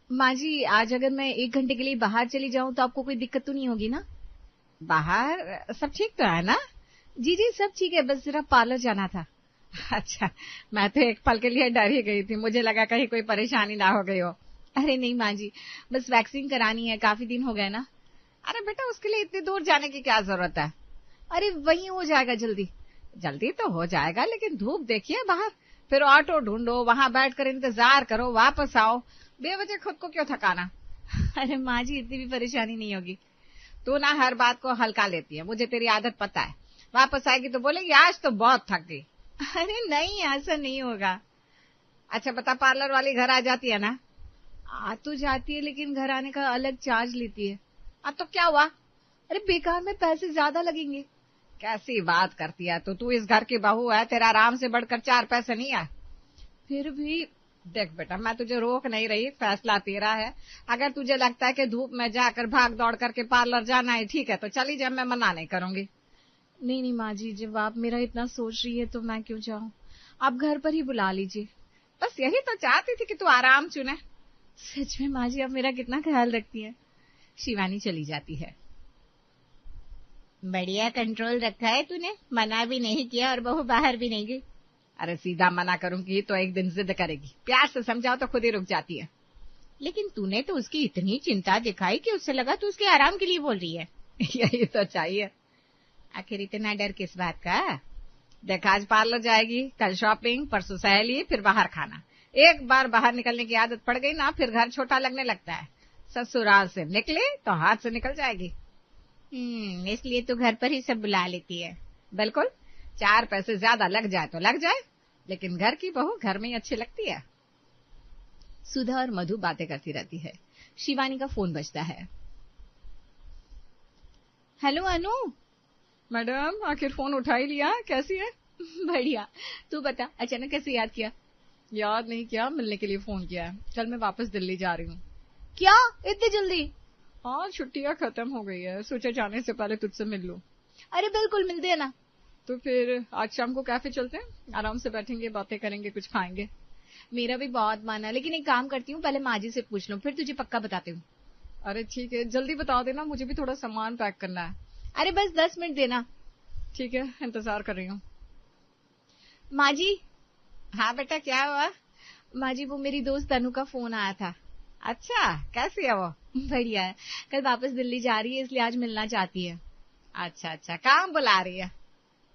माँ जी, आज अगर मैं 1 घंटे के लिए बाहर चली जाऊँ तो आपको कोई दिक्कत तो नहीं होगी ना? बाहर सब ठीक तो है ना? जी, जी, सब ठीक है, बस ज़रा पार्लर जाना था। अच्छा, मैं तो एक पल के लिए डर ही गई थी, मुझे लगा कहीं कोई परेशानी ना हो गई हो। अरे नहीं माँ जी, बस वैक्सीन करानी है, काफ़ी दिन हो गए ना। अरे बेटा, उसके लिए इतनी दूर जाने की क्या जरूरत है? अरे वहीं हो जाएगा जल्दी। जल्दी तो हो जाएगा, लेकिन धूप देखिए बाहर, फिर ऑटो ढूंढो, वहां बैठकर इंतजार करो, वापस आओ, बेवजह खुद को क्यों थकाना? अरे माँ जी, इतनी भी परेशानी नहीं होगी। तू ना हर बात को हल्का लेती है, मुझे तेरी आदत पता है। वापस आएगी तो बोलेगी आज तो बहुत थक गई। अरे नहीं, ऐसा नहीं होगा। अच्छा बता, पार्लर वाली घर आ जाती है ना? आ तो जाती है, लेकिन घर आने का अलग चार्ज लेती है। अब तो क्या हुआ? अरे बेकार में पैसे ज्यादा लगेंगे। कैसी बात करती है तू इस घर की बहू है, तेरा आराम से बढ़कर 4 पैसे नहीं है। फिर भी देख बेटा, मैं तुझे रोक नहीं रही, फैसला तेरा है। अगर तुझे लगता है कि धूप में जाकर भाग दौड़ करके पार्लर जाना है, ठीक है तो चली जा, मैं मना नहीं करूंगी। नहीं नहीं माँ जी, जब आप मेरा इतना सोच रही है तो मैं क्यों जाऊं, आप घर पर ही बुला लीजिए। बस यही तो चाहती थी कि तू आराम चुने। सच में माँ जी, आप मेरा कितना ख्याल रखती हैं। शिवानी चली जाती है। बढ़िया कंट्रोल रखा है तूने, मना भी नहीं किया और बहू बाहर भी नहीं गई। अरे सीधा मना करूंगी तो एक दिन जिद करेगी, प्यार से समझाओ तो खुद ही रुक जाती है। लेकिन तूने तो उसकी इतनी चिंता दिखाई कि उससे लगा तू उसके आराम के लिए बोल रही है। यही तो चाहिए। आखिर इतना डर किस बात का? देख, आज पार्लर जाएगी, कल शॉपिंग, परसों सहेली, फिर बाहर खाना। एक बार बाहर निकलने की आदत पड़ गई ना, फिर घर छोटा लगने लगता है। ससुराल से निकले तो हाथ से निकल जाएगी। इसलिए तो घर पर ही सब बुला लेती है। बिल्कुल, 4 पैसे ज्यादा लग जाए तो लग जाए, लेकिन घर की बहू घर में ही अच्छी लगती है। सुधा और मधु बातें करती रहती है। शिवानी का फोन बजता है। हेलो अनु। मैडम, आखिर फोन उठा ही लिया, कैसी है? बढ़िया, तू बता, अचानक कैसे याद किया? याद नहीं किया, मिलने के लिए फोन किया है। कल मैं वापस दिल्ली जा रही हूँ। क्या, इतनी जल्दी? हाँ, छुट्टियां खत्म हो गई है, सोचा जाने से पहले तुझसे मिल लूं। अरे बिल्कुल, मिलते हैं ना। तो फिर आज शाम को कैफे चलते हैं, आराम से बैठेंगे, बातें करेंगे, कुछ खाएंगे। मेरा भी बहुत मन है, लेकिन एक काम करती हूँ, पहले माँ जी से पूछ लूं, फिर तुझे पक्का बताती हूँ। अरे ठीक है, जल्दी बता देना, मुझे भी थोड़ा सामान पैक करना है। अरे बस 10 मिनट देना। ठीक है, इंतजार कर रही हूँ। माँ जी। हाँ बेटा, क्या हुआ? माँ जी, वो मेरी दोस्त अनु का फोन आया था। अच्छा, कैसी है वो? बढ़िया है, कल वापस दिल्ली जा रही है, इसलिए आज मिलना चाहती है। अच्छा अच्छा, कहाँ बुला रही है?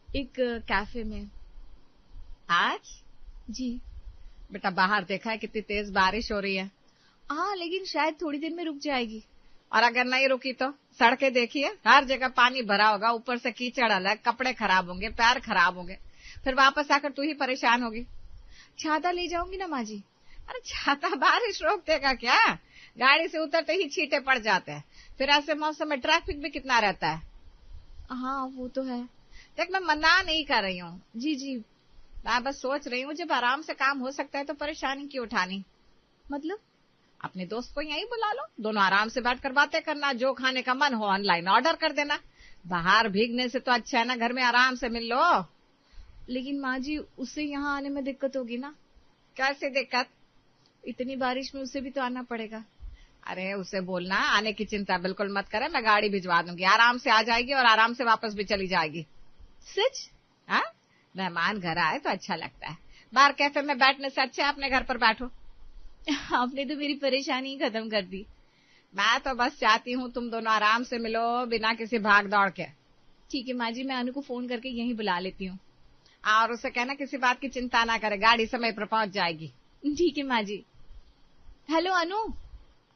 एक कैफे में। आज? जी। बेटा, बाहर देखा है कितनी तेज बारिश हो रही है। हाँ, लेकिन शायद थोड़ी देर में रुक जाएगी। और अगर नहीं रुकी तो? सड़कें देखिए, हर जगह पानी भरा होगा, ऊपर से कीचड़ अलग, कपड़े खराब होंगे, पैर खराब होंगे, फिर वापस आकर तू ही परेशान होगी। छाता ले जाऊंगी ना माँ जी। अरे छाता बारिश रोक देगा क्या? गाड़ी से उतरते ही छींटे पड़ जाते हैं, फिर ऐसे मौसम में ट्रैफिक भी कितना रहता है। हाँ वो तो है। देख, मैं मना नहीं कर रही हूँ। जी जी। मैं बस सोच रही हूँ, जब आराम से काम हो सकता है तो परेशानी क्यों उठानी? मतलब? अपने दोस्त को यहीं बुला लो, दोनों आराम से बैठकर बातें करना, जो खाने का मन हो ऑनलाइन ऑर्डर कर देना। बाहर भीगने से तो अच्छा है ना, घर में आराम से मिल लो। लेकिन माँ जी, उससे यहाँ आने में दिक्कत होगी ना। कैसे दिक्कत? इतनी बारिश में उसे भी तो आना पड़ेगा। अरे उसे बोलना आने की चिंता बिल्कुल मत करे, मैं गाड़ी भिजवा दूंगी, आराम से आ जाएगी और आराम से वापस भी चली जाएगी। सच? हाँ, मेहमान घर आए तो अच्छा लगता है, बाहर कैफे में बैठने से अच्छा है अपने घर पर बैठो। आपने तो मेरी परेशानी ही खत्म कर दी। मैं तो बस चाहती हूँ तुम दोनों आराम से मिलो, बिना किसी भाग दौड़ के। ठीक है माँ जी, मैं अनु को फोन करके यहीं बुला लेती हूँ। और उसे कहना किसी बात की चिंता ना करे, गाड़ी समय पर पहुंच जाएगी। ठीक है माँ जी। हेलो अनु।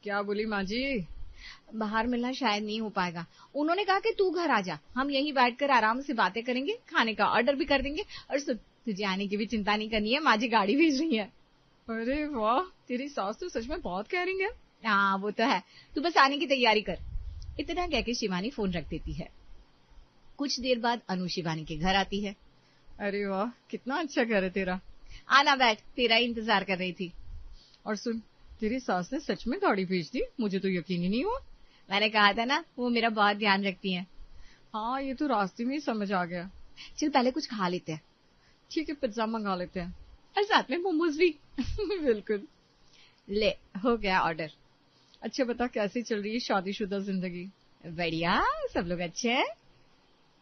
क्या बोली माँ जी? बाहर मिलना शायद नहीं हो पाएगा, उन्होंने कहा कि तू घर आ जा, हम यहीं बैठकर आराम से बातें करेंगे, खाने का ऑर्डर भी कर देंगे, और सुन, तुझे आने की भी चिंता नहीं करनी है, माँ जी गाड़ी भेज रही है। अरे वाह, तेरी सास तो सच में बहुत केयरिंग है। हाँ वो तो है, तू बस आने की तैयारी कर। इतना कहकर शिवानी फोन रख देती है। कुछ देर बाद अनु शिवानी के घर आती है। अरे वाह, कितना अच्छा घर है तेरा। आना बैठ, तेरा ही इंतजार कर रही थी। और सुन, तेरी सास ने सच में गाड़ी भेज दी, मुझे तो यकीन ही नहीं हुआ। मैंने कहा था ना, वो मेरा बहुत ध्यान रखती हैं। हाँ, ये तो रास्ते में ही समझ आ गया। चल पहले कुछ खा लेते हैं। ठीक है, पिज्जा मंगा लेते हैं। और साथ में मोमोज भी। बिल्कुल। ले, हो गया ऑर्डर। अच्छा बता, कैसी चल रही है शादीशुदा जिंदगी? बढ़िया, सब लोग अच्छे हैं।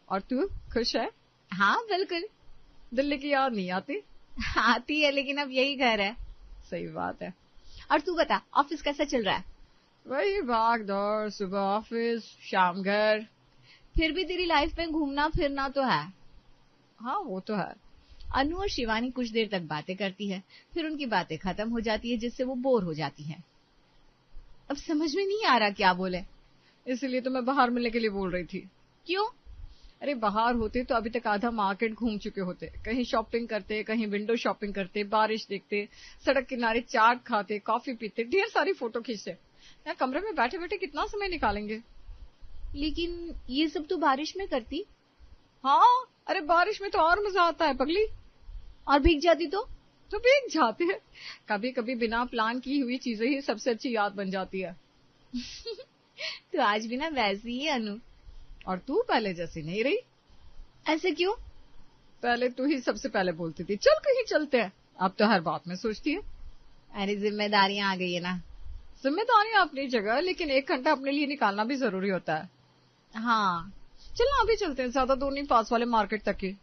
और तू खुश है? हाँ बिल्कुल। दिल्ली की याद नहीं आती? आती है, लेकिन अब यही घर है। सही बात है। और तू बता, ऑफिस कैसा चल रहा है? वही भाग दौड़, सुबह ऑफिस, शाम घर। फिर भी तेरी लाइफ में घूमना फिरना तो है। हाँ वो तो है। अनु और शिवानी कुछ देर तक बातें करती है, फिर उनकी बातें खत्म हो जाती है, जिससे वो बोर हो जाती है। अब समझ में नहीं आ रहा क्या बोले। इसलिए तो मैं बाहर मिलने के लिए बोल रही थी। क्यों? अरे बाहर होते तो अभी तक आधा मार्केट घूम चुके होते। कहीं शॉपिंग करते, कहीं विंडो शॉपिंग करते, बारिश देखते, सड़क किनारे चाट खाते, कॉफी पीते, ढेर सारी फोटो खींचते। यहाँ कमरे में बैठे बैठे कितना समय निकालेंगे? लेकिन ये सब तो बारिश में करती। हाँ, अरे बारिश में तो और मजा आता है पगली। और भीग जाती तो भीग जाते हैं। कभी कभी बिना प्लान की हुई चीजें ही सबसे अच्छी याद बन जाती है। तो आज भी ना वैसी ही अनु। और तू पहले जैसी नहीं रही। ऐसे क्यों? पहले तू ही सबसे पहले बोलती थी चल कहीं चलते हैं, अब तो हर बात में सोचती है। अरे जिम्मेदारियां आ गई है ना। जिम्मेदारियां अपनी जगह, लेकिन 1 घंटा अपने लिए निकालना भी जरूरी होता है। हाँ चलना अभी चलते हैं, ज्यादा दूर नहीं, पास वाले मार्केट तक ही।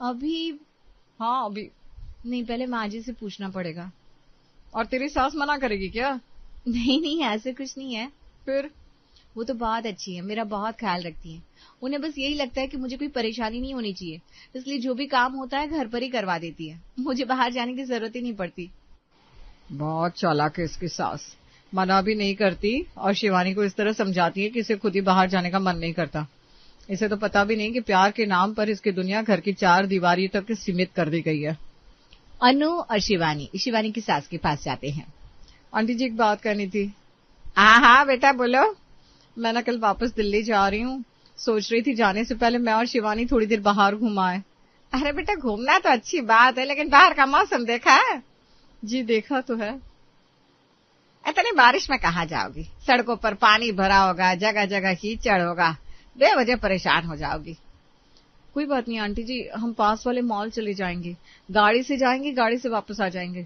अभी? हाँ अभी नहीं, पहले माँ जी से पूछना पड़ेगा। और तेरी सास मना करेगी क्या? नहीं नहीं, ऐसे कुछ नहीं है। फिर? वो तो बहुत अच्छी है, मेरा बहुत ख्याल रखती है। उन्हें बस यही लगता है कि मुझे कोई परेशानी नहीं होनी चाहिए, इसलिए जो भी काम होता है घर पर ही करवा देती है। मुझे बाहर जाने की जरूरत ही नहीं पड़ती। बहुत चालाक है इसकी सास, मना भी नहीं करती और शिवानी को इस तरह समझाती है कि इसे खुद ही बाहर जाने का मन नहीं करता। इसे तो पता भी नहीं कि प्यार के नाम पर इसकी दुनिया घर की 4 दीवारी तक सीमित कर दी गई है। अनु और शिवानी की सास के पास जाते हैं। आंटी जी एक बात करनी थी। हाँ हाँ बेटा बोलो। मैं ना कल वापस दिल्ली जा रही हूँ, सोच रही थी जाने से पहले मैं और शिवानी थोड़ी देर बाहर घुमाए। अरे बेटा घूमना तो अच्छी बात है, लेकिन बाहर का मौसम देखा है? जी देखा तो है। इतनी बारिश में कहाँ जाओगी? सड़कों पर पानी भरा होगा, जगह जगह कीचड़ होगा, बेवजह परेशान हो जाओगी। कोई बात नहीं आंटी जी, हम पास वाले मॉल चले जाएंगे, गाड़ी से जाएंगे, गाड़ी से वापस आ जाएंगे।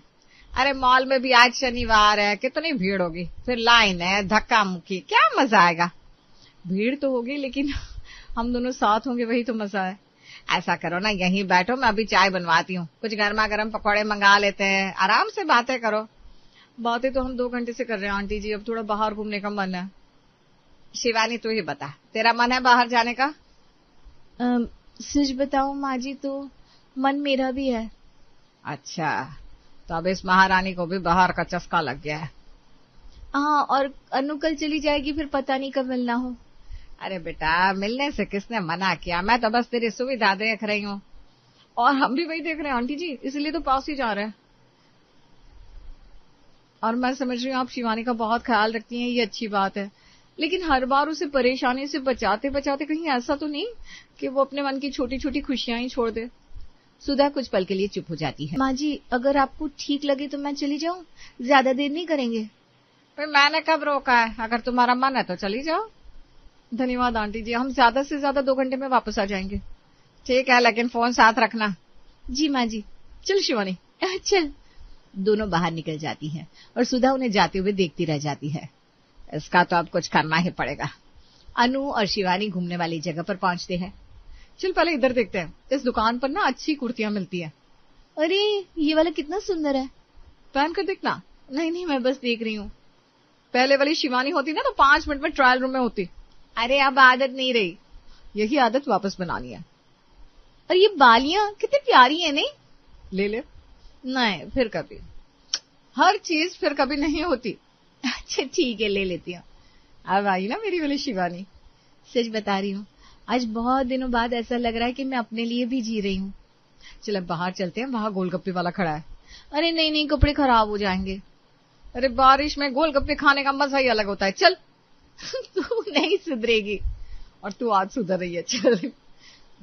अरे मॉल में भी आज शनिवार है, कितनी भीड़ होगी, फिर लाइन है, धक्का मुक्की, क्या मजा आएगा? भीड़ तो होगी, लेकिन हम दोनों साथ होंगे, वही तो मजा है। ऐसा करो ना, यहीं बैठो, मैं अभी चाय बनवाती हूँ, कुछ गर्मा गर्म पकौड़े मंगा लेते हैं, आराम से बातें करो। बातें तो हम 2 घंटे से कर रहे हैं आंटी जी, अब थोड़ा बाहर घूमने का मन है। शिवानी तू ही बता, तेरा मन है बाहर जाने का? सच बताऊं माँ जी, तो मन मेरा भी है। अच्छा, तो अब इस महारानी को भी बाहर का चस्का लग गया है। हाँ, और अनु कल चली जाएगी, फिर पता नहीं कब मिलना हो। अरे बेटा, मिलने से किसने मना किया, मैं तो बस तेरी सुविधा देख रही हूँ। और हम भी वही देख रहे हैं आंटी जी, इसलिए तो पास ही जा रहे हैं। और मैं समझ रही हूँ आप शिवानी का बहुत ख्याल रखती हैं, ये अच्छी बात है, लेकिन हर बार उसे परेशानी से बचाते बचाते कहीं ऐसा तो नहीं कि वो अपने मन की छोटी छोटी खुशियां ही छोड़ दे। सुधा कुछ पल के लिए चुप हो जाती है। माँ जी, अगर आपको ठीक लगे तो मैं चली जाऊं, ज्यादा देर नहीं करेंगे। फिर मैंने कब रोका है, अगर तुम्हारा मन है तो चली जाओ। धन्यवाद आंटी जी, हम ज्यादा से ज्यादा 2 घंटे में वापस आ जाएंगे। ठीक है, लेकिन फोन साथ रखना। जी माँ जी। चल शिवानी चल। दोनों बाहर निकल जाती हैं और सुधा उन्हें जाते हुए देखती रह जाती है। इसका तो अब कुछ करना ही पड़ेगा। अनु और शिवानी घूमने वाली जगह पर पहुंचते हैं। चल पहले इधर देखते हैं, इस दुकान पर ना अच्छी कुर्तियां मिलती हैं। अरे ये वाला कितना सुंदर है, पहन कर देखना। नहीं मैं बस देख रही हूँ। पहले वाली शिवानी होती ना तो 5 मिनट में ट्रायल रूम में होती। अरे अब आदत नहीं रही, यही आदत वापस बनानी है। और ये बालियां कितनी प्यारी है, नहीं? ले ले। नहीं फिर कभी। हर चीज फिर कभी नहीं होती। अच्छा ठीक है, ले लेती हूँ। अब आई ना मेरी वाली शिवानी। सच बता रही हूँ, आज बहुत दिनों बाद ऐसा लग रहा है कि मैं अपने लिए भी जी रही हूँ। चल अब बाहर चलते हैं, वहां गोलगप्पे वाला खड़ा है। अरे नहीं, कपड़े खराब हो जाएंगे। अरे बारिश में गोलगप्पे खाने का मजा ही अलग होता है, चल। तू नहीं सुधरेगी। और तू आज सुधर रही है, चल।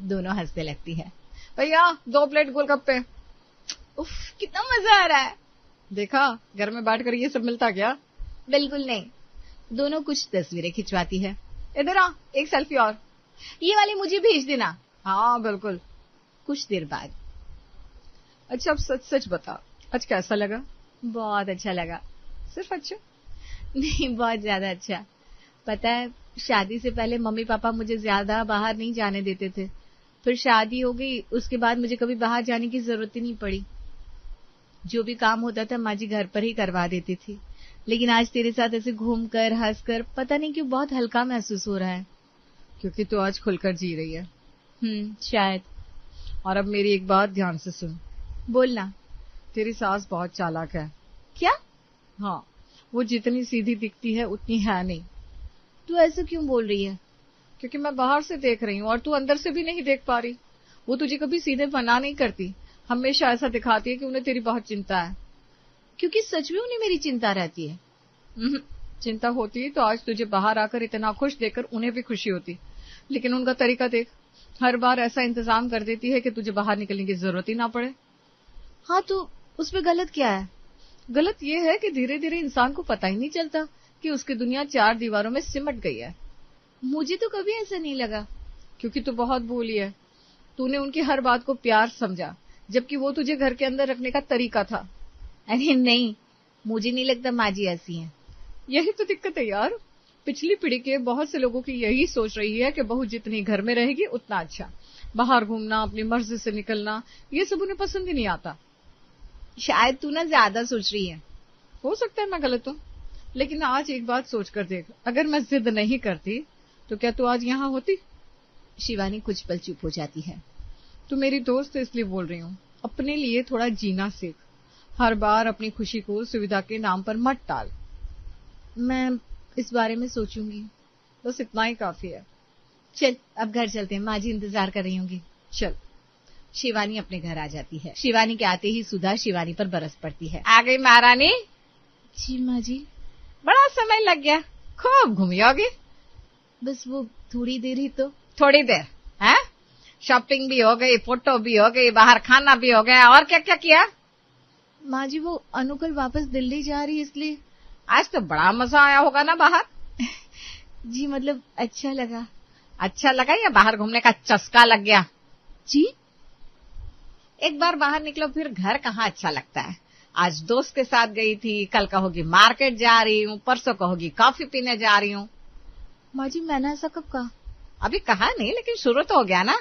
दोनों हंसने लगती है। भैया 2 प्लेट गोलगप्पे। उफ, कितना मजा आ रहा है। देखा, घर में बैठकर ये सब मिलता क्या? बिल्कुल नहीं। दोनों कुछ तस्वीरें खिंचवाती है। इधर आ, एक सेल्फी और। ये वाली मुझे भेज देना। हाँ बिल्कुल। कुछ देर बाद। अच्छा अब सच सच बता, आज कैसा लगा? बहुत अच्छा लगा। सिर्फ अच्छा? नहीं, बहुत ज्यादा अच्छा। पता है, शादी से पहले मम्मी पापा मुझे ज्यादा बाहर नहीं जाने देते थे। फिर शादी हो गई, उसके बाद मुझे कभी बाहर जाने की जरूरत ही नहीं पड़ी। जो भी काम होता था माँ जी घर पर ही करवा देती थी। लेकिन आज तेरे साथ ऐसे घूमकर हंसकर पता नहीं क्यों बहुत हल्का महसूस हो रहा है। क्योंकि तू आज खुलकर जी रही है। शायद। और अब मेरी एक बात ध्यान से सुन। बोलना। तेरी सास बहुत चालाक है। क्या? हाँ, वो जितनी सीधी दिखती है उतनी है नहीं। तू ऐसा क्यों बोल रही है? क्योंकि मैं बाहर से देख रही हूँ और तू अंदर से भी नहीं देख पा रही। वो तुझे कभी सीधे मना नहीं करती, हमेशा ऐसा दिखाती है कि उन्हें तेरी बहुत चिंता है। क्योंकि सच में उन्हें मेरी चिंता रहती है। चिंता होती तो आज तुझे बाहर आकर इतना खुश देखकर उन्हें भी खुशी होती। लेकिन उनका तरीका देख, हर बार ऐसा इंतजाम कर देती है कि तुझे बाहर निकलने की जरूरत ही ना पड़े। हाँ, तो उसमें गलत क्या है? गलत ये है कि धीरे धीरे इंसान को पता ही नहीं चलता कि उसकी दुनिया 4 दीवारों में सिमट गई है। मुझे तो कभी ऐसा नहीं लगा। क्योंकि तू बहुत भोली है। तूने उनकी हर बात को प्यार समझा, जबकि वो तुझे घर के अंदर रखने का तरीका था। अरे नहीं, मुझे नहीं लगता माँ जी ऐसी हैं। यही तो दिक्कत है यार। पिछली पीढ़ी के बहुत से लोगों की यही सोच रही है कि बहू जितनी घर में रहेगी उतना अच्छा। बाहर घूमना, अपनी मर्जी से निकलना, ये सब उन्हें पसंद ही नहीं आता। शायद तू ना ज्यादा सोच रही है। हो सकता है मैं गलत हूँ, लेकिन आज एक बात सोच कर देख, अगर मैं जिद नहीं करती तो क्या तू आज यहाँ होती? शिवानी कुछ पल चुप हो जाती है। तू मेरी दोस्त है इसलिए बोल रही हूँ। अपने लिए थोड़ा जीना सीख। हर बार अपनी खुशी को सुविधा के नाम पर मत टाल। मैं इस बारे में सोचूंगी। बस इतना ही काफी है। चल अब घर चलते हैं, माँ जी इंतजार कर रही होंगी। चल। शिवानी अपने घर आ जाती है। शिवानी के आते ही सुधा शिवानी पर बरस पड़ती है। आ गई महारानी? जी माँ जी। बड़ा समय लग गया, खूब घूमी होगी। बस वो थोड़ी देर ही तो। थोड़ी देर है? शॉपिंग भी हो गई, फोटो भी हो गई, बाहर खाना भी हो गया, और क्या क्या किया? माँ जी वो अनु कल वापस दिल्ली जा रही है इसलिए। आज तो बड़ा मजा आया होगा ना बाहर? जी मतलब अच्छा लगा। अच्छा लगा या बाहर घूमने का चस्का लग गया? जी एक बार बाहर निकलो फिर घर कहाँ अच्छा लगता है। आज दोस्त के साथ गई थी, कल कहोगी मार्केट जा रही हूँ, परसों कहोगी कॉफी पीने जा रही हूँ। माँ जी मैंने ऐसा कब कहा? अभी कहा नहीं, लेकिन शुरू तो हो गया ना।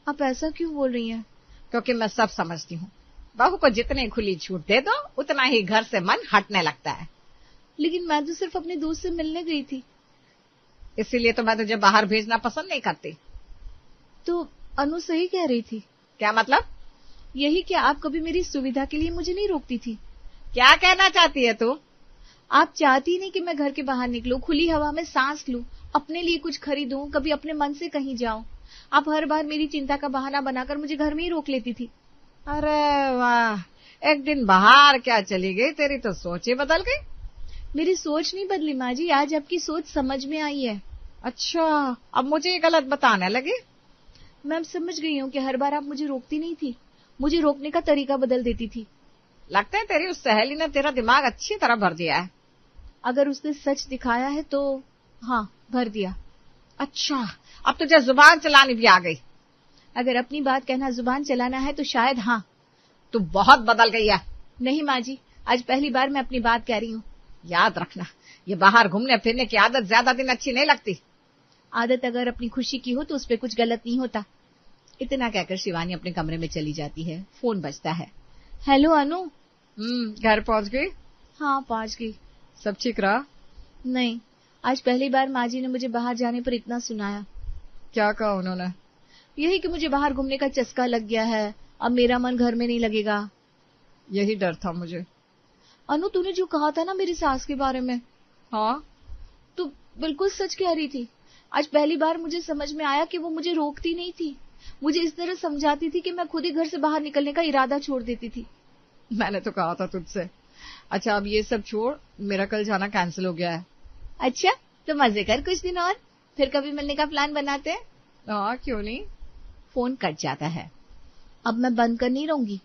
आप ऐसा क्यों बोल रही हैं? क्योंकि मैं सब समझती हूँ। बहू को जितनी खुली छूट दे दो उतना ही घर से मन हटने लगता है। लेकिन मैं तो सिर्फ अपने दोस्त से मिलने गई थी। इसीलिए तो मैं तुझे बाहर भेजना पसंद नहीं करती। तो अनु सही कह रही थी। क्या मतलब? यही कि आप कभी मेरी सुविधा के लिए मुझे नहीं रोकती थी। क्या कहना चाहती है तू? आप चाहती नहीं कि मैं घर के बाहर निकलूं, खुली हवा में सांस लूं, अपने लिए कुछ खरीदूं, कभी अपने मन से कहीं जाऊं। आप हर बार मेरी चिंता का बहाना बनाकर मुझे घर में ही रोक लेती थी। अरे वाह, एक दिन बाहर क्या चली गई, तेरी तो सोच ही बदल गई। मेरी सोच नहीं बदली माँ जी, आज आपकी सोच समझ में आई है। अच्छा, अब मुझे ये गलत बताने लगी? मैं अब समझ गई हूँ कि हर बार आप मुझे रोकती नहीं थी, मुझे रोकने का तरीका बदल देती थी। लगता है तेरी उस सहेली ने तेरा दिमाग अच्छी तरह भर दिया है। अगर उसने सच दिखाया है तो हाँ, भर दिया। अच्छा, अब तुझे जुबान चलानी भी आ गई। अगर अपनी बात कहना जुबान चलाना है तो शायद हाँ। तू बहुत बदल गई है। नहीं माँ जी, आज पहली बार मैं अपनी बात कह रही हूँ। याद रखना, ये बाहर घूमने फिरने की आदत ज्यादा दिन अच्छी नहीं लगती। आदत अगर अपनी खुशी की हो तो उस पर कुछ गलत नहीं होता। इतना कहकर शिवानी अपने कमरे में चली जाती है। फोन बजता है। हेलो अनु। घर पहुंच गई? हाँ पहुंच गई। सब ठीक रहा? नहीं, आज पहली बार माँ जी ने मुझे बाहर जाने पर इतना सुनाया। क्या कहा उन्होंने? यही कि मुझे बाहर घूमने का चस्का लग गया है, अब मेरा मन घर में नहीं लगेगा। यही डर था मुझे। अनु तूने जो कहा था ना मेरी सास के बारे में। हाँ, तू बिल्कुल सच कह रही थी। आज पहली बार मुझे समझ में आया कि वो मुझे रोकती नहीं थी, मुझे इस तरह समझाती थी कि मैं खुद ही घर से बाहर निकलने का इरादा छोड़ देती थी। मैंने तो कहा था तुझसे। अच्छा अब ये सब छोड़, मेरा कल जाना कैंसिल हो गया है। अच्छा, तो मजे कर कुछ दिन और, फिर कभी मिलने का प्लान बनाते हैं। हाँ क्यों नहीं। फोन कट जाता है। अब मैं बंद कर नहीं रहूंगी।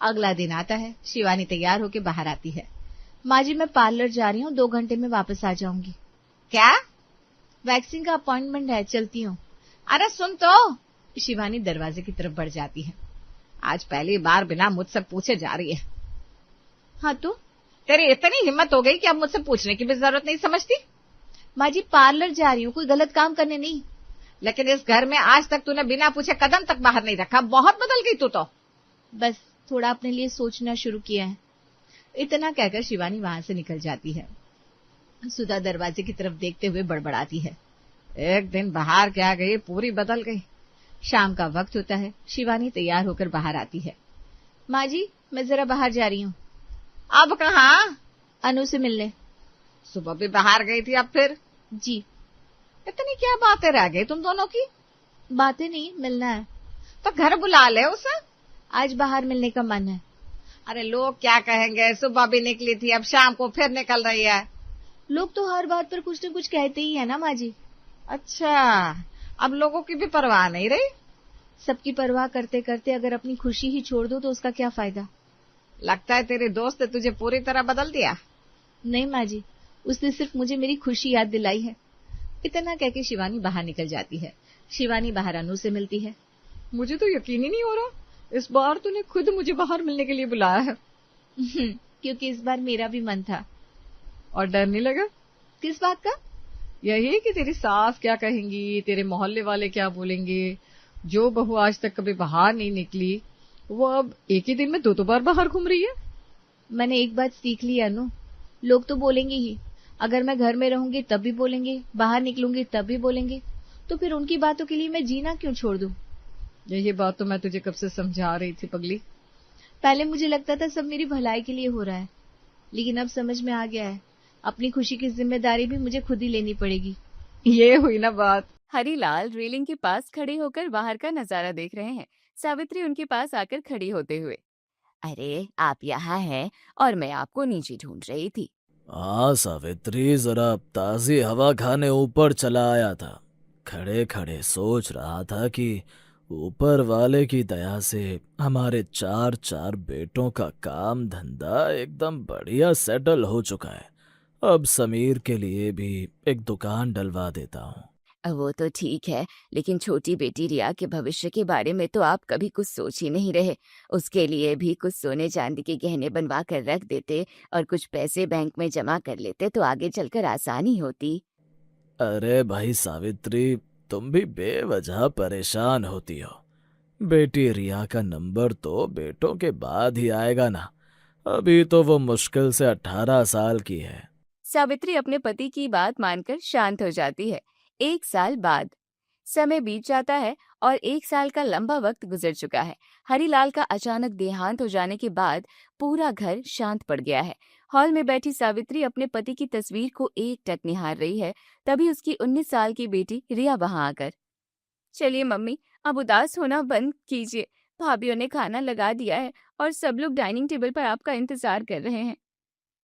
अगला दिन आता है। शिवानी तैयार होकर बाहर आती है। माँ जी मैं पार्लर जा रही हूँ, 2 घंटे में वापस आ जाऊंगी। क्या? वैक्सिंग का अपॉइंटमेंट है, चलती हूँ। अरे सुन तो। शिवानी दरवाजे की तरफ बढ़ जाती है। आज पहली बार बिना मुझसे पूछे जा रही है। हाँ तो तेरी इतनी हिम्मत हो गई कि अब मुझसे पूछने की भी जरूरत नहीं समझती। माँ जी पार्लर जा रही हूँ, कोई गलत काम करने नहीं। लेकिन इस घर में आज तक तूने बिना पूछे कदम तक बाहर नहीं रखा, बहुत बदल गई तू तो। बस थोड़ा अपने लिए सोचना शुरू किया है। इतना कहकर शिवानी वहां से निकल जाती है। सुधा दरवाजे की तरफ देखते हुए बड़बड़ाती है, एक दिन बाहर क्या गई, पूरी बदल गई। शाम का वक्त होता है। शिवानी तैयार होकर बाहर आती है। माँ जी मैं जरा बाहर जा रही हूँ। अब कहाँ? अनु से मिलने। सुबह भी बाहर गई थी, अब फिर? जी। इतनी क्या बातें रह गई तुम दोनों की? बातें नहीं, मिलना है। तो घर बुला ले उसे। आज बाहर मिलने का मन है। अरे लोग क्या कहेंगे, सुबह भी निकली थी, अब शाम को फिर निकल रही है। लोग तो हर बात पर कुछ न कुछ कहते ही है ना माँ जी। अच्छा, अब लोगों की भी परवाह नहीं रही? सबकी परवाह करते करते अगर अपनी खुशी ही छोड़ दो तो उसका क्या फायदा। लगता है तेरे दोस्त ने तुझे पूरी तरह बदल दिया। नहीं माँ जी, उसने सिर्फ मुझे मेरी खुशी याद दिलाई है। इतना कहकर शिवानी बाहर निकल जाती है। शिवानी बाहर अनु से मिलती है। मुझे तो यकीन ही नहीं हो रहा, इस बार तूने खुद मुझे बाहर मिलने के लिए बुलाया है। क्योंकि इस बार मेरा भी मन था। और डर नहीं लगा? किस बात का? यही कि तेरी सास क्या कहेंगी, तेरे मोहल्ले वाले क्या बोलेंगे। जो बहू आज तक कभी बाहर नहीं निकली, वो अब एक ही दिन में दो बार बाहर घूम रही है। मैंने एक बात सीख ली अनु, लोग तो बोलेंगे ही। अगर मैं घर में रहूंगी तब भी बोलेंगे, बाहर निकलूंगी तब भी बोलेंगे, तो फिर उनकी बातों के लिए मैं जीना क्यों छोड़ दूं। यही बात तो मैं तुझे कब से समझा रही थी पगली। पहले मुझे लगता था सब मेरी भलाई के लिए हो रहा है, लेकिन अब समझ में आ गया है अपनी खुशी की जिम्मेदारी भी मुझे खुद ही लेनी पड़ेगी। ये हुई ना बात। हरीलाल रेलिंग के पास खड़े होकर बाहर का नजारा देख रहे हैं। सावित्री उनके पास आकर खड़ी होते हुए, अरे आप यहाँ हैं और मैं आपको नीचे ढूंढ रही थी। हाँ सावित्री, जरा ताजी हवा खाने ऊपर चला आया था। खड़े खड़े सोच रहा था कि ऊपर वाले की दया से हमारे चार चार बेटों का काम धंधा एकदम बढ़िया सेटल हो चुका है। अब समीर के लिए भी एक दुकान डलवा देता हूँ। वो तो ठीक है, लेकिन छोटी बेटी रिया के भविष्य के बारे में तो आप कभी कुछ सोच ही नहीं रहे। उसके लिए भी कुछ सोने चांदी के गहने बनवा कर रख देते और कुछ पैसे बैंक में जमा कर लेते तो आगे चलकर आसानी होती। अरे भाई सावित्री, तुम भी बेवजह परेशान होती हो। बेटी रिया का नंबर तो बेटों के बाद ही आएगा ना। अभी तो वो मुश्किल से 18 साल की है। सावित्री अपने पति की बात मानकर शांत हो जाती है। 1 साल बाद समय बीत जाता है और 1 साल का लंबा वक्त गुजर चुका है। हरीलाल का अचानक देहांत हो जाने के बाद पूरा घर शांत पड़ गया है। हॉल में बैठी सावित्री अपने पति की तस्वीर को एकटक निहार रही है। तभी उसकी 19 साल की बेटी रिया वहां आकर, चलिए मम्मी, अब उदास होना बंद कीजिए। भाभीयों ने खाना लगा दिया है और सब लोग डाइनिंग टेबल पर आपका इंतजार कर रहे हैं।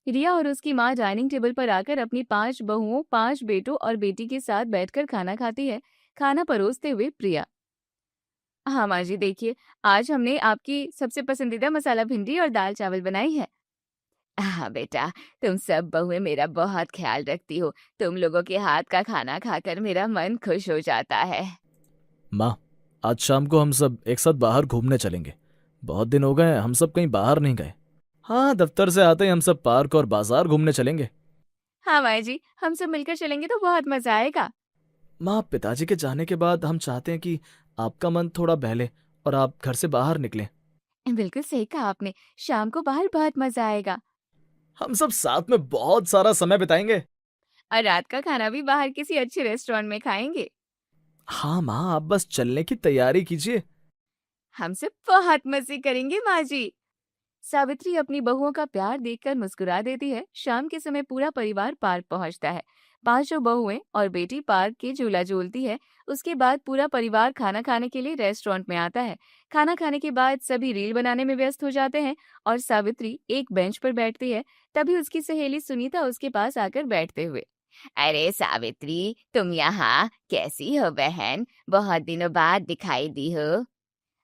रिया और उसकी माँ डाइनिंग टेबल पर आकर अपनी 5 बहुओं, 5 बेटों और बेटी के साथ बैठकर खाना खाती है। खाना परोसते हुए प्रिया, हाँ माँ जी, देखिए आज हमने आपकी सबसे पसंदीदा मसाला भिंडी और दाल चावल बनाई है। हाँ बेटा, तुम सब बहुएं मेरा बहुत ख्याल रखती हो। तुम लोगों के हाथ का खाना खाकर मेरा मन खुश हो जाता है। माँ, आज शाम को हम सब एक साथ बाहर घूमने चलेंगे। बहुत दिन हो गए हम सब कहीं बाहर नहीं गए। हाँ, दफ्तर से आते ही हम सब पार्क और बाजार घूमने चलेंगे। हाँ माँ जी, हम सब मिलकर चलेंगे तो बहुत मजा आएगा। माँ, पिताजी के जाने के बाद हम चाहते हैं कि आपका मन थोड़ा बहले और आप घर से बाहर निकलें। बिल्कुल सही कहा आपने, शाम को बाहर बहुत मजा आएगा हम सब साथ में बहुत सारा समय बिताएंगे। और रात का खाना भी बाहर किसी अच्छे रेस्टोरेंट में खाएंगे। हाँ माँ, आप बस चलने की तैयारी कीजिए। हम सब बहुत मजे करेंगे माँ जी। सावित्री अपनी बहुओं का प्यार देखकर मुस्कुरा देती है। शाम के समय पूरा परिवार पार्क पहुंचता है। 5 बहुएं और बेटी पार्क के झूला झूलती है। उसके बाद पूरा परिवार खाना खाने के लिए रेस्टोरेंट में आता है। खाना खाने के बाद सभी रील बनाने में व्यस्त हो जाते हैं और सावित्री एक बेंच पर बैठती है। तभी उसकी सहेली सुनीता उसके पास आकर बैठते हुए, अरे सावित्री, तुम यहाँ कैसी हो बहन? बहुत दिनों बाद दिखाई दी हो।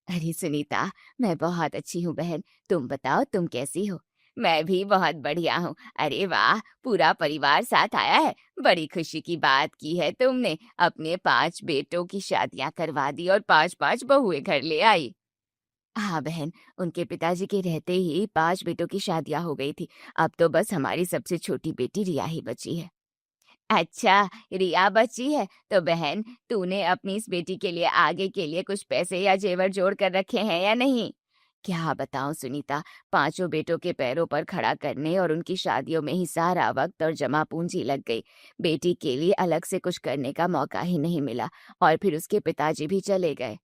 अरे सुनीता, मैं बहुत अच्छी हूँ बहन, तुम बताओ तुम कैसी हो? मैं भी बहुत बढ़िया हूँ। अरे वाह, पूरा परिवार साथ आया है। बड़ी खुशी की बात की है तुमने। अपने 5 बेटों की शादियां करवा दी और 5-5 बहुएं घर ले आई। हाँ बहन, उनके पिताजी के रहते ही 5 बेटों की शादियां हो गई थी। अब तो बस हमारी सबसे छोटी बेटी रिया ही बची है। अच्छा, रिया बची है तो बहन, तूने अपनी इस बेटी के लिए आगे के लिए कुछ पैसे या जेवर जोड़ कर रखे हैं या नहीं? क्या बताऊं सुनीता, 5 बेटों के पैरों पर खड़ा करने और उनकी शादियों में ही सारा वक्त और जमा पूंजी लग गई। बेटी के लिए अलग से कुछ करने का मौका ही नहीं मिला और फिर उसके पिताजी भी चले गए।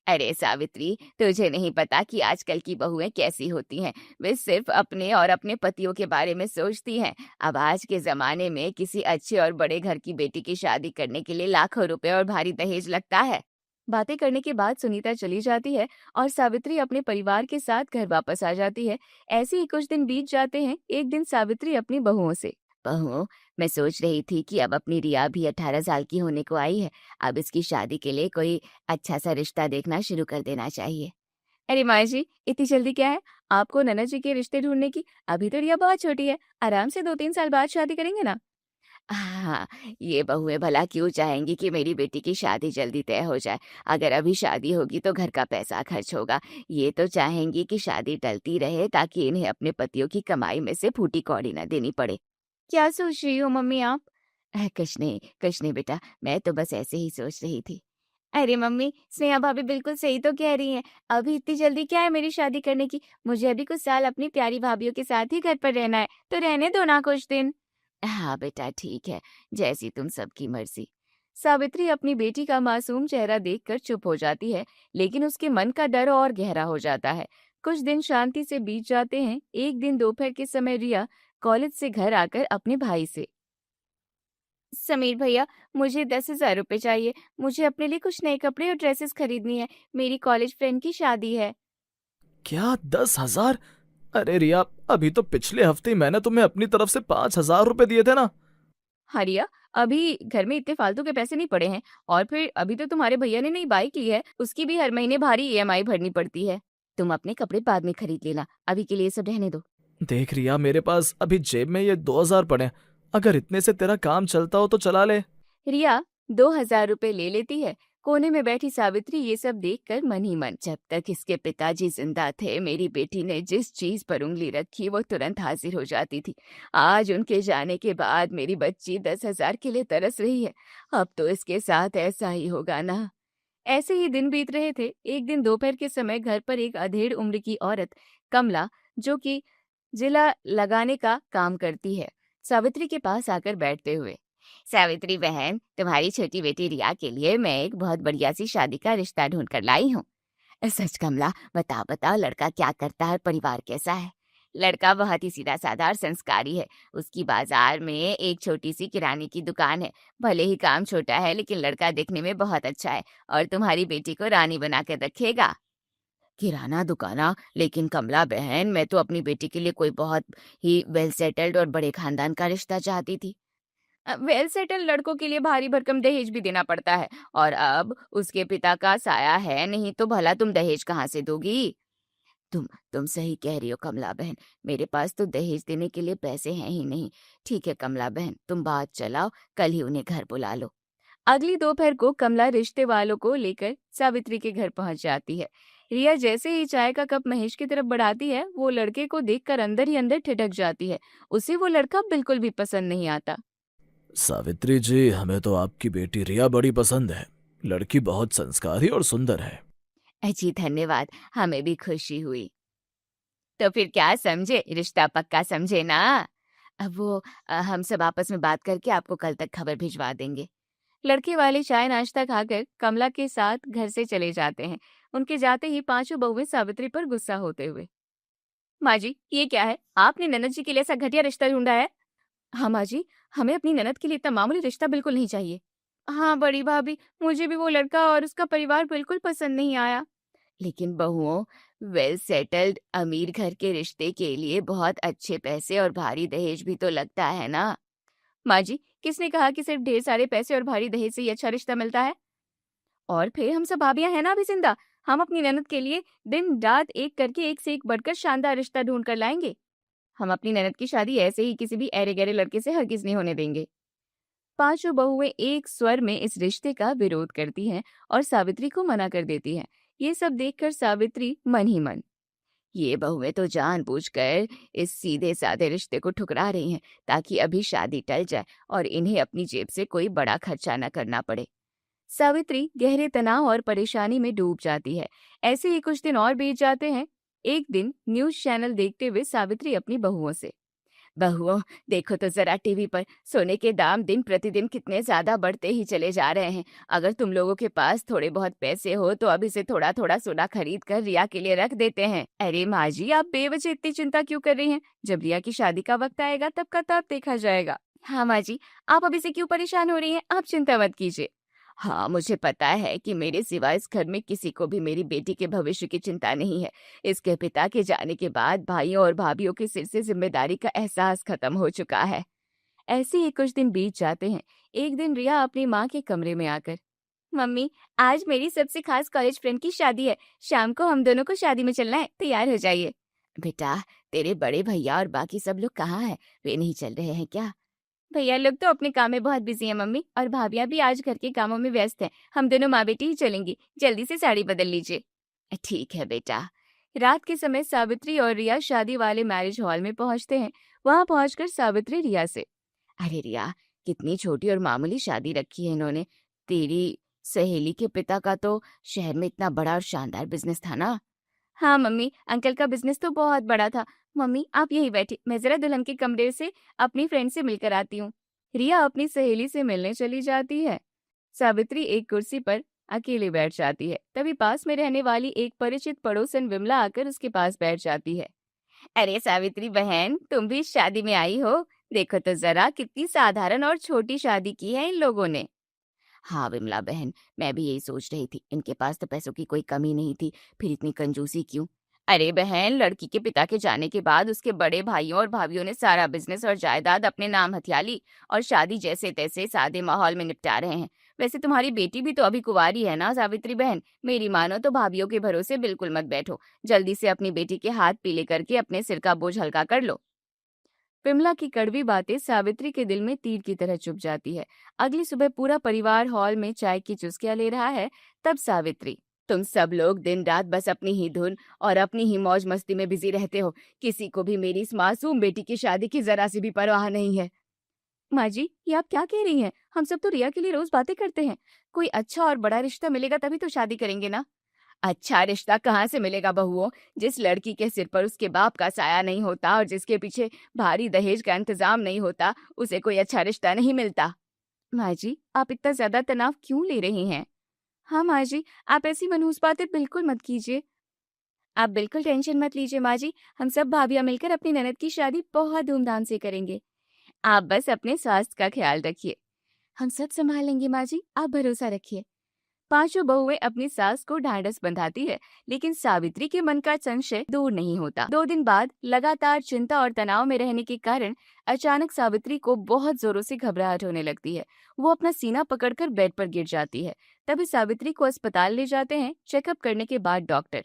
अरे सावित्री, तुझे नहीं पता कि आजकल की बहुएं कैसी होती हैं। वे सिर्फ अपने और अपने पतियों के बारे में सोचती हैं। अब आज के जमाने में किसी अच्छे और बड़े घर की बेटी की शादी करने के लिए लाखों रुपए और भारी दहेज लगता है। बातें करने के बाद सुनीता चली जाती है और सावित्री अपने परिवार के साथ घर वापस आ जाती है। ऐसे ही कुछ दिन बीत जाते हैं। एक दिन सावित्री अपनी बहुओं से, बहुओं, मैं सोच रही थी कि अब अपनी रिया भी 18 साल की होने को आई है। अब इसकी शादी के लिए कोई अच्छा सा रिश्ता देखना शुरू कर देना चाहिए। अरे माँ जी, इतनी जल्दी क्या है? आपको ननद जी के रिश्ते ढूंढने की? अभी तो रिया बहुत छोटी है, आराम से 2-3 साल बाद शादी करेंगे ना। हाँ, ये बहुएं भला क्यों चाहेंगी कि मेरी बेटी की शादी जल्दी तय हो जाए। अगर अभी शादी होगी तो घर का पैसा खर्च होगा। ये तो चाहेंगी कि शादी टलती रहे ताकि इन्हें अपने पतियों की कमाई में से फूटी कौड़ी न देनी पड़े। क्या सोच रही हो मम्मी आप? कुछ नहीं बेटा, मैं तो बस ऐसे ही सोच रही थी। अरे मम्मी, स्नेहा भाभी बिल्कुल सही तो कह रही हैं। अभी इतनी जल्दी क्या है मेरी शादी करने की? मुझे अभी कुछ साल अपनी प्यारी भाभीयों के साथ ही घर पर रहना है, तो रहने दो ना कुछ दिन। हाँ बेटा, ठीक है, जैसी तुम सबकी मर्जी। सावित्री अपनी बेटी का मासूम चेहरा देखकर चुप हो जाती है, लेकिन उसके मन का डर और गहरा हो जाता है। कुछ दिन शांति से बीत जाते हैं। एक दिन दोपहर के समय रिया कॉलेज से घर आकर अपने भाई से, समीर भैया, मुझे 10,000 रुपए चाहिए। मुझे अपने लिए कुछ नए कपड़े और ड्रेसेस खरीदनी है। मेरी कॉलेज फ्रेंड की शादी है। क्या 10,000? अरे रिया, अभी तो पिछले हफ्ते ही मैंने तुम्हें अपनी तरफ से 5,000 रुपए दिए थे ना। हाँ रिया, अभी घर में इतने फालतू के पैसे नहीं पड़े हैं। और फिर अभी तो तुम्हारे भैया ने नई बाइक ली है, उसकी भी हर महीने भारी ईएमआई भरनी पड़ती है। तुम अपने कपड़े बाद में खरीद लेना, अभी के लिए सब रहने दो। देख रिया, मेरे पास अभी जेब में ये 2,000 पड़े हैं। अगर इतने से तेरा काम चलता हो तो चला ले। रिया 2,000 रुपए ले लेती है। कोने में बैठी सावित्री ये सब देखकर मन ही मन, जब तक इसके पिताजी जिंदा थे मेरी बेटी ने जिस चीज पर उंगली रखी वो तुरंत हाजिर हो जाती थी। आज उनके जाने के बाद मेरी बच्ची 10,000 के लिए तरस रही है। अब तो इसके साथ ऐसा ही होगा ना। ऐसे ही दिन बीत रहे थे। एक दिन दोपहर के समय घर पर एक अधेड़ उम्र की औरत, कमला, जो कि जिला लगाने का काम करती है, सावित्री के पास आकर बैठते हुए, सावित्री बहन, तुम्हारी छोटी बेटी रिया के लिए मैं एक बहुत बढ़िया सी शादी का रिश्ता ढूंढ कर लाई हूँ। सच कमला, बताओ बताओ, लड़का क्या करता है और परिवार कैसा है? लड़का बहुत ही सीधा साधा और संस्कारी है। उसकी बाजार में एक छोटी सी किराने की दुकान है। भले ही काम छोटा है लेकिन लड़का दिखने में बहुत अच्छा है और तुम्हारी बेटी को रानी बना कर रखेगा। किराना दुकाना? लेकिन कमला बहन, मैं तो अपनी बेटी के लिए कोई बहुत ही वेल सेटल्ड और बड़े खानदान का रिश्ता चाहती थी। वेल सेटल लड़कों के लिए भारी भरकम दहेज भी देना पड़ता है और अब उसके पिता का साया है नहीं तो भला तुम दहेज कहाँ से दोगी? तुम सही कह रही हो कमला बहन, मेरे पास तो दहेज देने के लिए पैसे हैं ही नहीं। ठीक है कमला बहन, तुम बात चलाओ, कल ही उन्हें घर बुला लो। अगली दोपहर को कमला रिश्ते वालों को लेकर सावित्री के घर पहुंच जाती है। रिया जैसे ही चाय का कप महेश की तरफ बढ़ाती है, वो लड़के को देखकर अंदर ही अंदर ठिठक जाती है। उसे वो लड़का बिल्कुल भी पसंद नहीं आता। सावित्री जी, हमें तो आपकी बेटी रिया बड़ी पसंद है। लड़की बहुत संस्कारी और सुंदर है। जी धन्यवाद, हमें भी खुशी हुई। तो फिर क्या समझे, रिश्ता पक्का समझे ना? अब वो हम सब आपस में बात करके आपको कल तक खबर भिजवा देंगे। लड़के वाले चाय नाश्ता खाकर कमला के साथ घर से चले जाते हैं। उनके जाते ही 5 बहुएं सावित्री पर गुस्सा होते हुए, माँ जी ये क्या है, आपने ननद जी के लिए ऐसा घटिया रिश्ता ढूंढा है? हाँ माँ जी, हमें अपनी ननद के लिए इतना मामूली रिश्ता बिल्कुल नहीं चाहिए। हाँ बड़ी भाभी, मुझे भी वो लड़का और उसका परिवार बिल्कुल पसंद नहीं आया। लेकिन बहुओं, वेल सेटल्ड अमीर घर के रिश्ते के लिए बहुत अच्छे पैसे और भारी दहेज भी तो लगता है ना। माँ जी, किसने कहा कि सिर्फ ढेर सारे पैसे और भारी दहेज से ही अच्छा रिश्ता मिलता है? और फिर हम सब भाभियां हैं ना अभी जिंदा, हम अपनी ननद के लिए दिन रात एक करके एक से एक बढ़कर शानदार रिश्ता ढूंढ कर लाएंगे। हम अपनी ननद की शादी ऐसे ही किसी भी ऐरे गहरे लड़के से हरगिज नहीं होने देंगे। 5 बहुएं एक स्वर में इस रिश्ते का विरोध करती हैं और सावित्री को मना कर देती हैं। ये सब देखकर सावित्री मन ही मन, ये बहुएं तो जानबूझकर इस सीधे साधे रिश्ते को ठुकरा रही हैं ताकि अभी शादी टल जाए और इन्हें अपनी जेब से कोई बड़ा खर्चा न करना पड़े। सावित्री गहरे तनाव और परेशानी में डूब जाती है। ऐसे ही कुछ दिन और बीत जाते हैं। एक दिन न्यूज चैनल देखते हुए सावित्री अपनी बहुओं से, बहुओं देखो तो जरा टीवी पर सोने के दाम दिन प्रतिदिन कितने ज्यादा बढ़ते ही चले जा रहे हैं। अगर तुम लोगों के पास थोड़े बहुत पैसे हो तो अभी से थोड़ा थोड़ा सोना खरीद कर रिया के लिए रख देते हैं। अरे माँ जी, आप बेवजह इतनी चिंता क्यों कर रही हैं? जब रिया की शादी का वक्त आएगा तब का तब देखा जाएगा। हाँ माँ जी, आप अभी से क्यों परेशान हो रही हैं? आप चिंता मत कीजिए। हाँ, मुझे पता है कि मेरे सिवा इस घर में किसी को भी मेरी बेटी के भविष्य की चिंता नहीं है। इसके पिता के जाने के बाद भाइयों और भाभियों के सिर से जिम्मेदारी का एहसास खत्म हो चुका है। ऐसे ही कुछ दिन बीत जाते हैं। एक दिन रिया अपनी माँ के कमरे में आकर, मम्मी, आज मेरी सबसे खास कॉलेज फ्रेंड की शादी है। शाम को हम दोनों को शादी में चलना है, तैयार हो जाइए। बेटा, तेरे बड़े भैया और बाकी सब लोग कहाँ हैं? वे नहीं चल रहे हैं क्या? भैया लोग तो अपने काम में बहुत बिजी हैं मम्मी, और भाभियाँ भी आज घर के कामों में व्यस्त हैं। हम दोनों माँ बेटी ही चलेंगी। जल्दी से साड़ी बदल लीजिए। ठीक है बेटा। रात के समय सावित्री और रिया शादी वाले मैरिज हॉल में पहुंचते हैं। वहां पहुंचकर सावित्री रिया से, अरे रिया, कितनी छोटी और मामूली शादी रखी है इन्होंने। तेरी सहेली के पिता का तो शहर में इतना बड़ा और शानदार बिजनेस था ना। हाँ मम्मी, अंकल का बिजनेस तो बहुत बड़ा था। मम्मी आप यही बैठी, मैं जरा दुल्हन के कमरे से अपनी फ्रेंड से मिलकर आती हूँ। रिया अपनी सहेली से मिलने चली जाती है। सावित्री एक कुर्सी पर अकेले बैठ जाती है। तभी पास में रहने वाली एक परिचित पड़ोसन विमला आकर उसके पास बैठ जाती है। अरे सावित्री बहन, तुम भी इस शादी में आई हो? देखो तो जरा, कितनी साधारण और छोटी शादी की है इन लोगों ने। हाँ विमला बहन, मैं भी यही सोच रही थी। इनके पास तो पैसों की कोई कमी नहीं थी, फिर इतनी कंजूसी क्यों? अरे बहन, लड़की के पिता के जाने के बाद उसके बड़े भाइयों और भाभियों ने सारा बिजनेस और जायदाद अपने नाम हथिया ली और शादी जैसे तैसे सादे माहौल में निपटा रहे हैं। वैसे तुम्हारी बेटी भी तो अभी कुंवारी है ना सावित्री बहन? मेरी मानो तो भाभियों के भरोसे बिल्कुल मत बैठो। जल्दी से अपनी बेटी के हाथ पीले करके अपने सिर का बोझ हल्का कर लो। विमला की कड़वी बातें सावित्री के दिल में तीर की तरह चुभ जाती है। अगली सुबह पूरा परिवार हॉल में चाय की चुस्कियां ले रहा है। तब सावित्री, तुम सब लोग दिन रात बस अपनी ही धुन और अपनी ही मौज मस्ती में बिजी रहते हो। किसी को भी मेरी इस मासूम बेटी की शादी की जरा सी भी परवाह नहीं है। माँ जी, ये आप क्या कह रही हैं? हम सब तो रिया के लिए रोज बातें करते हैं। कोई अच्छा और बड़ा रिश्ता मिलेगा तभी तो शादी करेंगे ना। अच्छा रिश्ता कहाँ से मिलेगा बहुओं? जिस लड़की के सिर पर उसके बाप का साया नहीं होता और जिसके पीछे भारी दहेज का इंतजाम नहीं होता, उसे कोई अच्छा रिश्ता नहीं मिलता। माँ जी, आप इतना ज्यादा तनाव क्यों ले रही हैं? हाँ माँ जी, आप ऐसी मनहूस बातें बिल्कुल मत कीजिए। आप बिल्कुल टेंशन मत लीजिए माँ जी, हम सब भाभियाँ मिलकर अपनी ननद की शादी बहुत धूमधाम से करेंगे। आप बस अपने स्वास्थ्य का ख्याल रखिए। हम सब संभाल लेंगे माँ जी, आप भरोसा रखिए। पांचों बहुएं अपनी सास को ढांढस बंधाती है, लेकिन सावित्री के मन का संशय दूर नहीं होता। 2 दिन बाद लगातार चिंता और तनाव में रहने के कारण अचानक सावित्री को बहुत जोरों से घबराहट होने लगती है। वो अपना सीना पकड़कर बेड पर गिर जाती है। तभी सावित्री को अस्पताल ले जाते हैं। चेकअप करने के बाद डॉक्टर,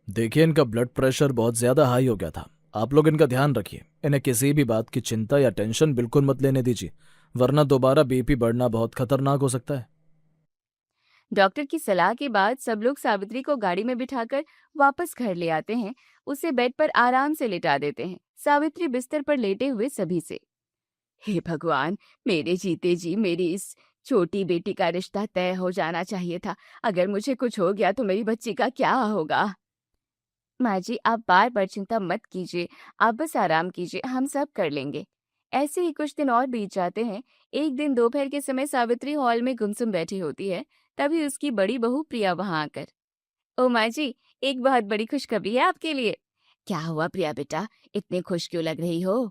देखिए, इनका ब्लड प्रेशर बहुत ज्यादा हाई हो गया था। आप लोग इनका ध्यान रखिए। इन्हें किसी भी बात की चिंता या टेंशन बिल्कुल मत लेने दीजिए, वरना दोबारा बीपी बढ़ना बहुत खतरनाक हो सकता है। डॉक्टर की सलाह के बाद सब लोग सावित्री को गाड़ी में बिठाकर वापस घर ले आते हैं। उसे बेड पर आराम से लेटा देते हैं। सावित्री बिस्तर पर लेटे हुए सभी से, हे भगवान, मेरे जीते जी मेरी इस छोटी बेटी का रिश्ता तय हो जाना चाहिए था। अगर मुझे कुछ हो गया तो मेरी बच्ची का क्या होगा? माँ जी, आप बार बार चिंता मत कीजिए, आप बस आराम कीजिए, हम सब कर लेंगे। ऐसे ही कुछ दिन और बीत जाते हैं। एक दिन दोपहर के समय सावित्री हॉल में गुमसुम बैठी होती है। तभी उसकी बड़ी बहू प्रिया वहां आकर, ओ माँ जी, एक बहुत बड़ी खुशखबरी है आपके लिए। क्या हुआ प्रिया बेटा, इतने खुश क्यों लग रही हो?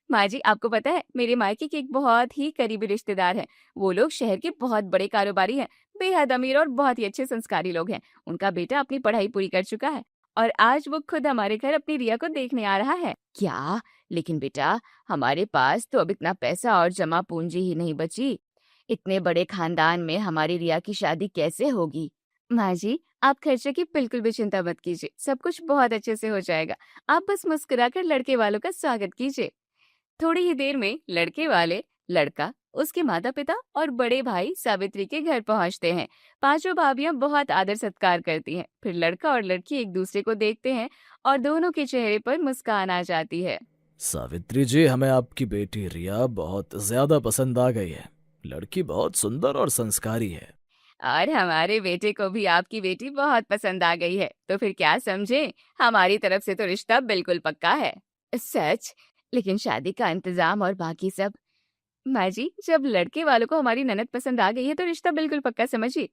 माँ जी, आपको पता है, मेरे मायके के एक बहुत ही करीबी रिश्तेदार हैं। वो लोग शहर के बहुत बड़े कारोबारी हैं, बेहद अमीर और बहुत ही अच्छे संस्कारी लोग हैं। उनका बेटा अपनी पढ़ाई पूरी कर चुका है और आज वो खुद हमारे घर अपनी रिया को देखने आ रहा है। क्या? लेकिन बेटा, हमारे पास तो अब इतना पैसा और जमा पूंजी ही नहीं बची। इतने बड़े खानदान में हमारी रिया की शादी कैसे होगी? माँ जी, आप खर्चे की बिल्कुल भी चिंता मत कीजिए, सब कुछ बहुत अच्छे से हो जाएगा। आप बस मुस्कुराकर लड़के वालों का स्वागत कीजिए। थोड़ी ही देर में लड़के वाले लड़का उसके माता पिता और बड़े भाई सावित्री के घर पहुंचते हैं। पांचों भाभियां बहुत आदर सत्कार करती हैं। फिर लड़का और लड़की एक दूसरे को देखते हैं और दोनों के चेहरे पर मुस्कान आ जाती है। सावित्री जी, हमें आपकी बेटी रिया बहुत ज्यादा पसंद आ गई है। लड़की बहुत सुंदर और संस्कारी है। और हमारे बेटे को भी आपकी बेटी बहुत पसंद आ गई है। तो फिर क्या समझे, हमारी तरफ से तो रिश्ता बिल्कुल पक्का है। सच? लेकिन शादी का इंतजाम और बाकी सब? माँ जी, जब लड़के वालों को हमारी ननद पसंद आ गई है तो रिश्ता बिल्कुल पक्का समझिए।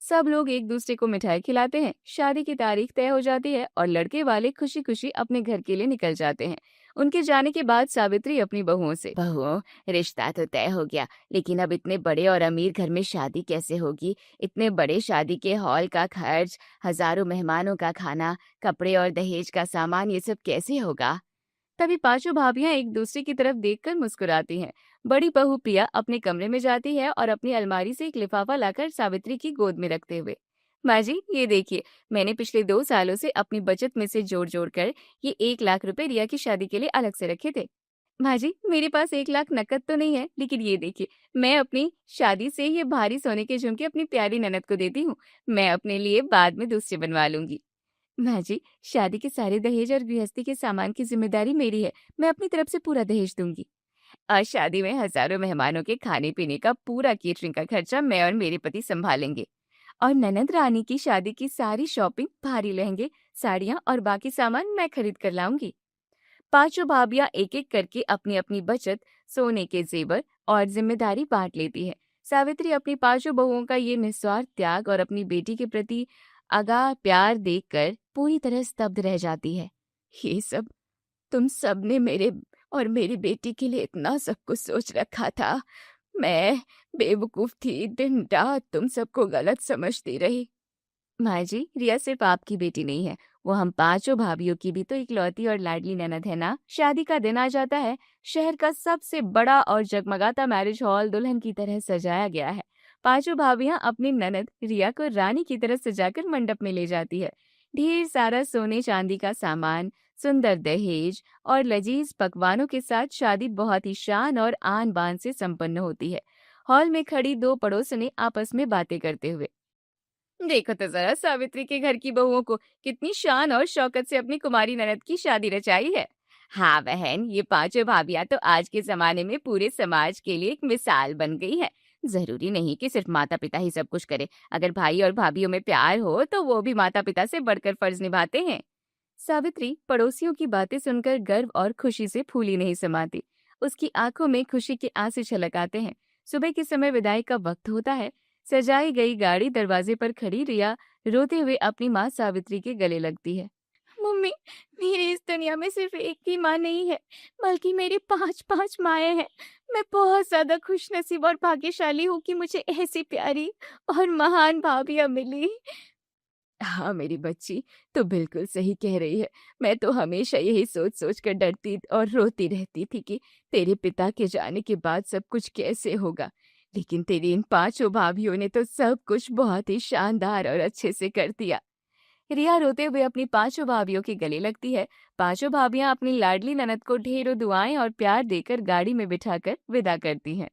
सब लोग एक दूसरे को मिठाई खिलाते हैं। शादी की तारीख तय हो जाती है और लड़के वाले खुशी खुशी अपने घर के लिए निकल जाते हैं। उनके जाने के बाद सावित्री अपनी बहुओं से, बहुओं, रिश्ता तो तय हो गया, लेकिन अब इतने बड़े और अमीर घर में शादी कैसे होगी? इतने बड़े शादी के हॉल का खर्च, हजारों मेहमानों का खाना, कपड़े और दहेज का सामान, ये सब कैसे होगा? तभी पांचों भाभियां एक दूसरे की तरफ देखकर मुस्कुराती हैं। बड़ी बहू पिया अपने कमरे में जाती है और अपनी अलमारी से एक लिफाफा लाकर सावित्री की गोद में रखते हुए, माँ जी ये देखिए, मैंने पिछले 2 सालों से अपनी बचत में से जोड़ जोड़ कर ये 1 लाख रुपए रिया की शादी के लिए अलग से रखे थे। माँ जी, मेरे पास 1 लाख नकद तो नहीं है, लेकिन ये देखिए, मैं अपनी शादी से ये भारी सोने के झुमके अपनी प्यारी ननद को देती हूँ। मैं अपने लिए बाद में दूसरे बनवा लूंगी। माँ जी, शादी के सारे दहेज और गृहस्थी के सामान की जिम्मेदारी मेरी है। मैं अपनी तरफ से पूरा दहेज दूंगी। आज शादी में हजारों मेहमानों के खाने पीने का पूरा केटरिंग का खर्चा मैं और मेरे पति संभालेंगे। और ननद रानी की शादी की सारी शॉपिंग, भारी लहंगे, साड़ियाँ और बाकी सामान मैं खरीद कर लाऊंगी। पांचों भाभियां एक एक करके अपनी अपनी बचत, सोने के जेवर और जिम्मेदारी बांट लेती है। सावित्री अपनी पांचों बहुओं का ये निस्वार्थ त्याग और अपनी बेटी के प्रति अगाध प्यार देखकर पूरी तरह स्तब्ध रह जाती है। ये सब तुम सब ने मेरे और मेरी बेटी के लिए इतना सब कुछ सोच रखा था। मैं बेवकूफ थी, दिन रात तुम सबको गलत समझती रही। माँ जी, रिया सिर्फ आपकी बेटी नहीं है, वो हम पांचों भाभियों की भी तो इकलौती और लाडली ननद है ना। शादी का दिन आ जाता है। शहर का सबसे बड़ा और जगमगाता मैरिज हॉल दुल्हन की तरह सजाया गया है। पांचों भाभियां अपनी ननद रिया को रानी की तरह सजाकर मंडप में ले जाती है। ढेर सारा सोने चांदी का सामान, सुंदर दहेज और लजीज पकवानों के साथ शादी बहुत ही शान और आन बान से संपन्न होती है। हॉल में खड़ी 2 पड़ोसनें आपस में बातें करते हुए, देखो तो जरा सावित्री के घर की बहुओं को, कितनी शान और शौकत से अपनी कुमारी ननद की शादी रचाई है। हाँ बहन, ये पांचों भाभियां तो आज के जमाने में पूरे समाज के लिए एक मिसाल बन गई है। जरूरी नहीं कि सिर्फ माता पिता ही सब कुछ करे। अगर भाई और भाभियों में प्यार हो तो वो भी माता पिता से बढ़कर फर्ज निभाते हैं। सावित्री पड़ोसियों की बातें सुनकर गर्व और खुशी से फूली नहीं समाती। उसकी आंखों में खुशी के आंसू छलक आते हैं। सुबह के समय विदाई का वक्त होता है। सजाई गई गाड़ी दरवाजे पर खड़ी रिया रोते हुए अपनी माँ सावित्री के गले लगती है। मम्मी, मेरी इस दुनिया में सिर्फ एक ही माँ नहीं है, बल्कि मेरी 5-5 माएं हैं। मैं बहुत ज्यादा खुशनसीब और भाग्यशाली हूँ कि मुझे ऐसी प्यारी और महान भाभियाँ मिली। हाँ मेरी बच्ची, तो बिल्कुल सही कह रही है। मैं तो हमेशा यही सोच सोच कर डरती और रोती रहती थी कि तेरे पिता के जाने के बाद सब कुछ कैसे होगा। लेकिन तेरी इन पांचों भाभियों ने तो सब कुछ बहुत ही शानदार और अच्छे से कर दिया। रिया रोते हुए अपनी पांचों भाभियों के गले लगती है। पांचों भाभियां अपनी लाडली ननद को ढेरों दुआएं और प्यार देकर गाड़ी में बिठाकर विदा करती हैं।